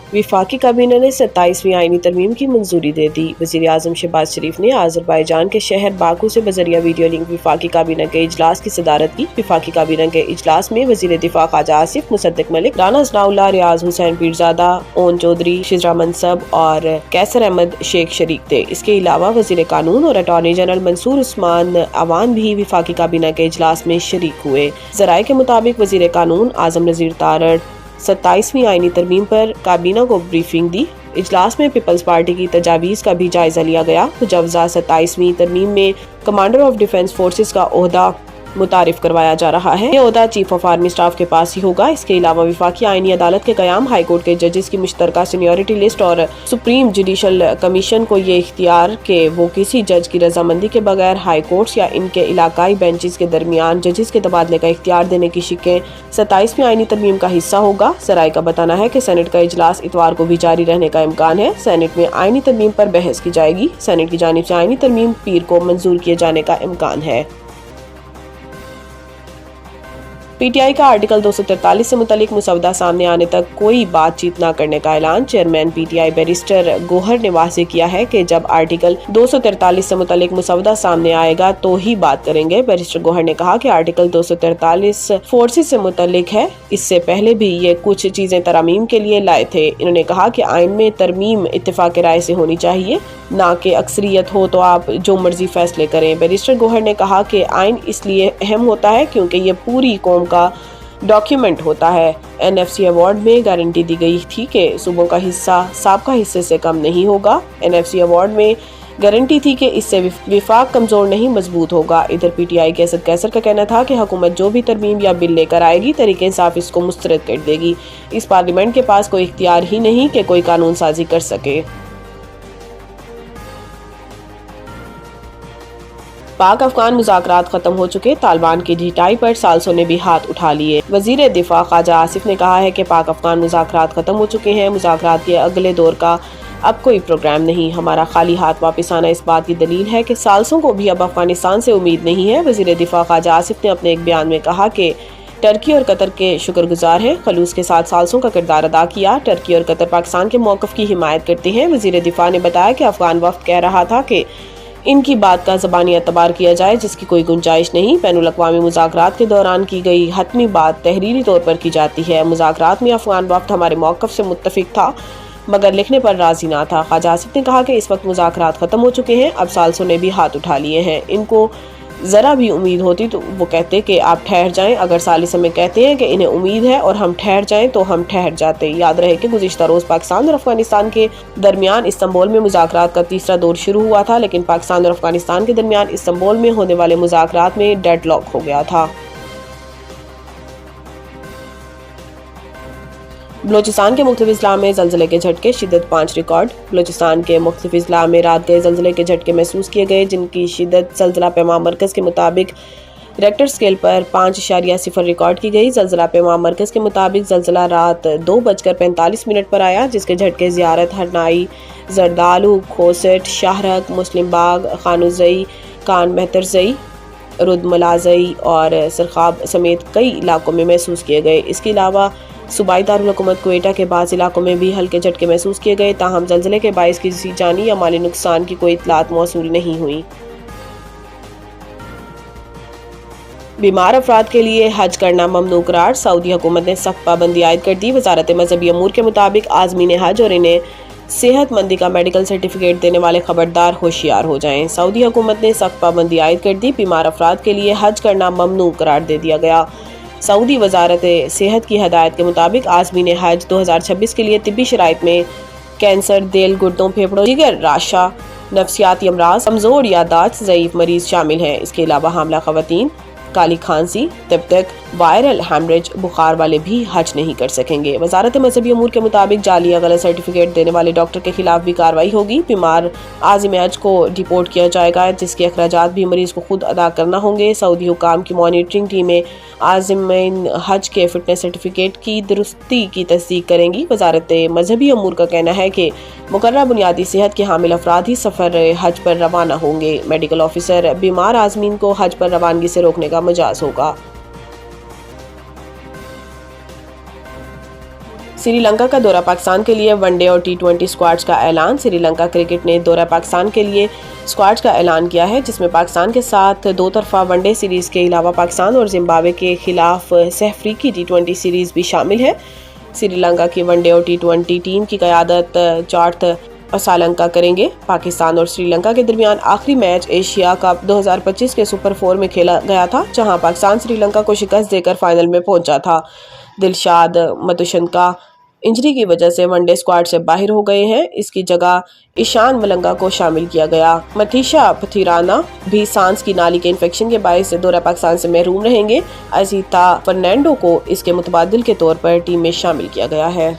वफाकी काबीना ने 27वीं आईनी तरमीम की मंजूरी दे दी। वज़ीर आज़म शहबाज शरीफ ने आज़रबाईजान के शहर बाकू से बजरिया वीडियो लिंक वफाकी काबीना के इजलास की सदारत की। वफाकी काबीना के इजलास में वज़ीर दिफा ख्वाजा आसिफ, मुसद्दिक मलिक, राना सनाउल्लाह, रियाज हुसैन पीरजादा, ओन चौधरी, शिजरा मनसब और कैसर अहमद शेख शरीक थे। इसके अलावा वज़ीर कानून और अटॉर्नी जनरल मंसूर उस्मान अवान भी वफाकी काबीना के इजलास में शरीक हुए। ज़राए के मुताबिक वज़ीर कानून आज़म नज़ीर तारड़ 27वीं आईनी तरमीम पर काबीना को ब्रीफिंग दी। इजलास में पीपल्स पार्टी की तजावीज़ का भी जायजा लिया गया। मुजवजा 27वीं तरमीम में कमांडर ऑफ डिफेंस फोर्सेस का ओहदा मुतारिफ करवाया जा रहा है। ये ओहदा चीफ ऑफ आर्मी स्टाफ के पास ही होगा। इसके अलावा वफाकी आईनी अदालत के कयाम, हाई कोर्ट के जजेस की मुश्तरका सीनियरिटी लिस्ट और सुप्रीम जुडिशल कमीशन को ये इख्तियार के वो किसी जज की रजामंदी के बगैर हाई कोर्ट्स या इनके इलाकाई बेंचेस के दरमियान जजेस के तबादले का इख्तियार देने की शिकें 27वीं आईनी तरमीम का हिस्सा होगा। सराय का बताना है कि सेनेट का इजलास इतवार को भी जारी रहने का इम्कान है। सेनेट में आईनी तरमीम पर बहस की जाएगी। सेनेट की जानिब से आईनी तरमीम पीर को मंजूर किए जाने का इम्कान है। पीटीआई का आर्टिकल 243 से मुतालिक मुसवदा सामने आने तक कोई बातचीत न करने का ऐलान। चेयरमैन पीटीआई बैरिस्टर गोहर ने वाज़ेह किया है कि जब आर्टिकल 243 से मुतालिक मुसवदा सामने आएगा तो ही बात करेंगे। बैरिस्टर गोहर ने कहा कि आर्टिकल 243 फोर्सेस से मुतालिक है। इससे पहले भी ये कुछ चीजें तरमीम के लिए लाए थे। इन्होंने कहा कि आइन में तरमीम इत्तेफाक राय से होनी चाहिए, ना कि अक्सरियत हो तो आप जो मर्जी फैसले करें। बैरिस्टर गोहर ने कहा कि आइन इसलिए अहम होता है क्योंकि ये पूरी कौम का डॉक्यूमेंट होता है। एनएफसी अवार्ड में गारंटी दी गई थी कि सूबों का हिस्सा साबका हिस्से से कम नहीं होगा। एनएफसी अवार्ड में गारंटी थी कि इससे विफाक कमजोर नहीं मजबूत होगा। इधर पीटीआई के असद कैसर का कहना था कि हुकूमत जो भी तरमीम या बिल लेकर आएगी तरीके इंसाफ इसको मुस्तरद कर देगी। इस पार्लियामेंट के पास कोई इख्तियार ही नहीं कि कोई कानून साजी कर सके। पाक अफगान मुज़ाकरात खत्म हो चुके, तालिबान की ढिठाई पर साल्सों ने भी हाथ उठा लिए। वज़ीर दिफा ख्वाजा आसिफ ने कहा है कि पाक अफगान मुज़ाकरात खत्म हो चुके हैं। मुज़ाकरात के अगले दौर का अब कोई प्रोग्राम नहीं। हमारा खाली हाथ वापस आना इस बात की दलील है कि साल्सों को भी अब अफगानिस्तान से उम्मीद नहीं है। वज़ीर दिफा ख्वाजा आसिफ ने अपने एक बयान में कहा कि टर्की और कतर के शुक्रगुजार हैं, खलूस के साथ साल्सों का किरदार अदा किया। टर्की और कतर पाकिस्तान के मौक़िफ़ की हिमायत करते हैं। वज़ीर दिफा ने बताया कि अफगान वफ़द कह रहा था कि इनकी बात का ज़बानी एतबार किया जाए जिसकी कोई गुंजाइश नहीं। बैनुल-अक़वामी मुज़ाकरात के दौरान की गई हतमी बात तहरीरी तौर पर की जाती है। मुज़ाकरात में अफगान वफ़द हमारे मौक़िफ़ से मुत्तफ़िक़ था मगर लिखने पर राज़ी ना था। ख्वाजा आसिफ ने कहा कि इस वक्त मुज़ाकरात ख़त्म हो चुके हैं, अब साल्सों ने भी हाथ उठा लिए हैं। इनको ज़रा भी उम्मीद होती तो वो कहते कि आप ठहर जाएं। अगर सालिस हमें कहते हैं कि इन्हें उम्मीद है और हम ठहर जाएं तो हम ठहर जाते। याद रहे कि गुज़िश्ता रोज़ पाकिस्तान और अफगानिस्तान के दरमियान इस्तांबुल में मुज़ाकरात का तीसरा दौर शुरू हुआ था, लेकिन पाकिस्तान और अफगानिस्तान के दरमियान इस्तांबुल में होने वाले मुज़ाकरात में डेडलॉक हो गया था। बलोचिस्तान के मुख्तलिफ अजला में ज़लज़ले के झटके, शिद्दत 5 रिकॉर्ड। बलोचिस्तान के मुख्तलिफ अजला में रात गए ज़लज़ले के झटके महसूस किए गए, जिनकी शिद्दत ज़लज़ला पैमा मरकज़ के मुताबिक रेक्टर स्केल पर 5.0 रिकॉर्ड की गई। ज़लज़ला पैमा मरकज़ के मुताबिक ज़लज़ला रात 2:45 पर आया, जिसके झटके ज़ियारत, हरनाई, जरदालू, खोसट, शाहरक, मुस्लिम बाग, खानुज़ई, कान मेहतरज़ई, रुदमलाज़ई और सरखाब समेत कई इलाकों में महसूस किए गए। इसके अलावा सूबाई दारुल हुकूमत क्वेटा के बाज़ इलाकों में भी हल्के झटके महसूस किए गए। ताहम ज़लज़ले के बाइस किसी जानी या माली नुकसान की कोई इतलात मौसूल नहीं हुई। बीमार अफराद के लिए हज करना ममनू करार, सऊदी हुकूमत ने सख्त पाबंदी आयद कर दी। वजारत मजहबी अमूर के मुताबिक आज़मीन हज और इन्हें सेहतमंदी का मेडिकल सर्टिफिकेट देने वाले खबरदार होशियार हो जाएं। सऊदी हुकूमत ने सख्त पाबंदी आयद कर दी। बीमार अफराद के लिए हज करना ममनू करार दे दिया गया। सऊदी वजारत सेहत की हदायत के मुताबिक आज़मीन हज 2026 के लिए तिब्बी शराइत में कैंसर, दिल, गुर्दों, फेफड़ों, जिगर, राशा, नफ्सियाती अमराज, कमज़ोर यादाश्त, ज़ईफ़ मरीज शामिल हैं। इसके अलावा हामला ख़वातीन, काली खांसी, तब तक वायरल हैमरेज, बुखार वाले भी हज नहीं कर सकेंगे। वजारत मजहबी अमूर के मुताबिक जाली या गलत सर्टिफिकेट देने वाले डॉक्टर के खिलाफ भी कार्रवाई होगी। बीमार आज़िम हज को डिपोर्ट किया जाएगा, जिसके अखराजात भी मरीज को खुद अदा करना होंगे। सऊदी हुकाम की मॉनिटरिंग टीमें आज़िमीन हज के फिटनेस सर्टिफिकेट की दुरुस्ती की तस्दीक करेंगी। वजारत मजहबी अमूर का कहना है कि मुकर्रर बुनियादी सेहत के हामिल अफराद ही सफ़र हज पर रवाना होंगे। मेडिकल ऑफिसर बीमार आज़मीन को हज पर रवानगी से रोकने का मजाज होगा। سری لنکا کا دورہ پاکستان کے لیے ون ڈے اور T20 اسکواڈز کا اعلان۔ سری لنکا کرکٹ نے دورہ پاکستان کے لیے اسکواڈز کا اعلان کیا ہے، جس میں پاکستان کے ساتھ 2 طرفہ ون ڈے سیریز کے علاوہ پاکستان اور زمبابوے کے خلاف سہ افریقی T20 سیریز بھی شامل ہے۔ سری لنکا کی ون ڈے اور T20 ٹیم کی قیادت جارتھ اسالنکا کریں گے۔ پاکستان اور سری لنکا کے درمیان آخری میچ ایشیا کپ 2025 کے سپر 4 میں کھیلا گیا تھا، جہاں پاکستان سری لنکا کو شکست دے کر فائنل میں پہنچا تھا۔ دلشاد متوشنکا انجری کی وجہ سے ون ڈے اسکواڈ سے باہر ہو گئے ہیں، اس کی جگہ ایشان ملنگا کو شامل کیا گیا۔ متیشا پتھیرانا بھی سانس کی نالی کے انفیکشن کے باعث دورہ پاکستان سے محروم رہیں گے۔ ازیتا فرنینڈو کو اس کے متبادل کے طور پر ٹیم میں شامل کیا گیا ہے۔